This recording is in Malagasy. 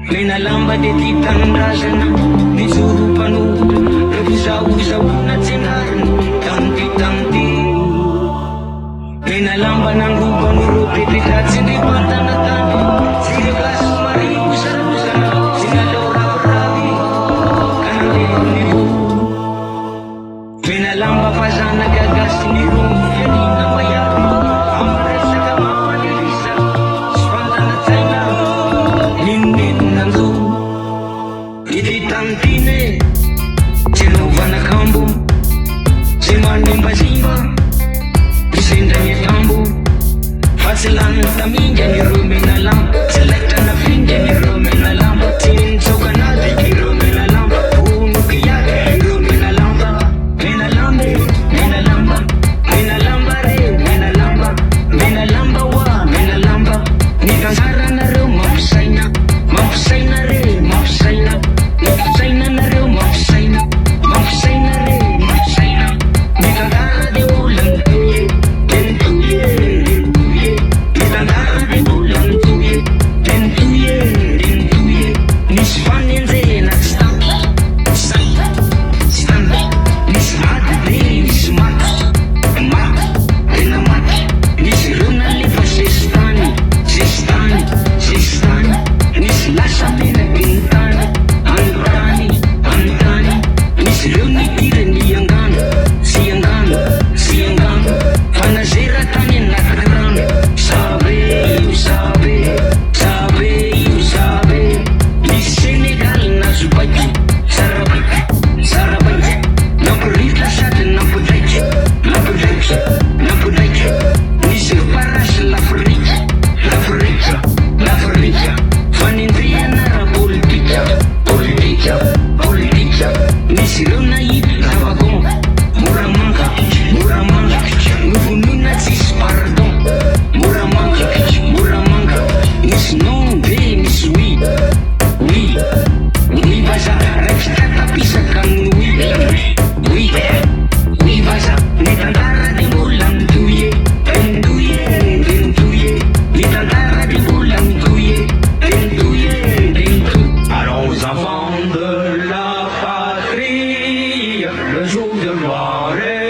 Menalamba dia ditandrazana disuruh panuh berusaha-usaha nak cenaran tanti-tanti menalamba nang rubah nurut bebek sini batana tani sini belas mari usara-usara sini lora berabi kanan nibu menalamba pazana gagas sini rumah jadi nama yari amaresa kamapa dirisa spontana China lindin nanzu dititantine cenovana kambu cemanimba simba kisendanya tambu fasilan taminja ni rumenalam selekta na finja ni rumenalam tinsoka na di rumenalam unu kiyake rumenalam menalamba menalamba menalamba re menalamba menalamba wa menalamba nikansara na rumah mafsaina re mafsaina mafsaina na re mafsaina mafsaina re mafsaina nikandara de ulang tuye tentuye nikandara de ulang tuye tentuye nisfanin zena stamp nismat nismat mat enamat nisruna lipa sistani nislasa pina pintana antani nisruni tira niangana siangana fanazera tanya nakarana sabe ni Senegal na Zubaji Sarabaj nampurita sate nampudaiche ni separas l'Africa fanindria nara politica ni siruna yi lavagon muramanga nuvunina sis pardon muramanga nis non ve nis oui baza rekstata pisakan oui baza nitandara di bulan tuye tentuye nitandara di bulan tuye tentuye allons enfants de la patrie le jour de gloire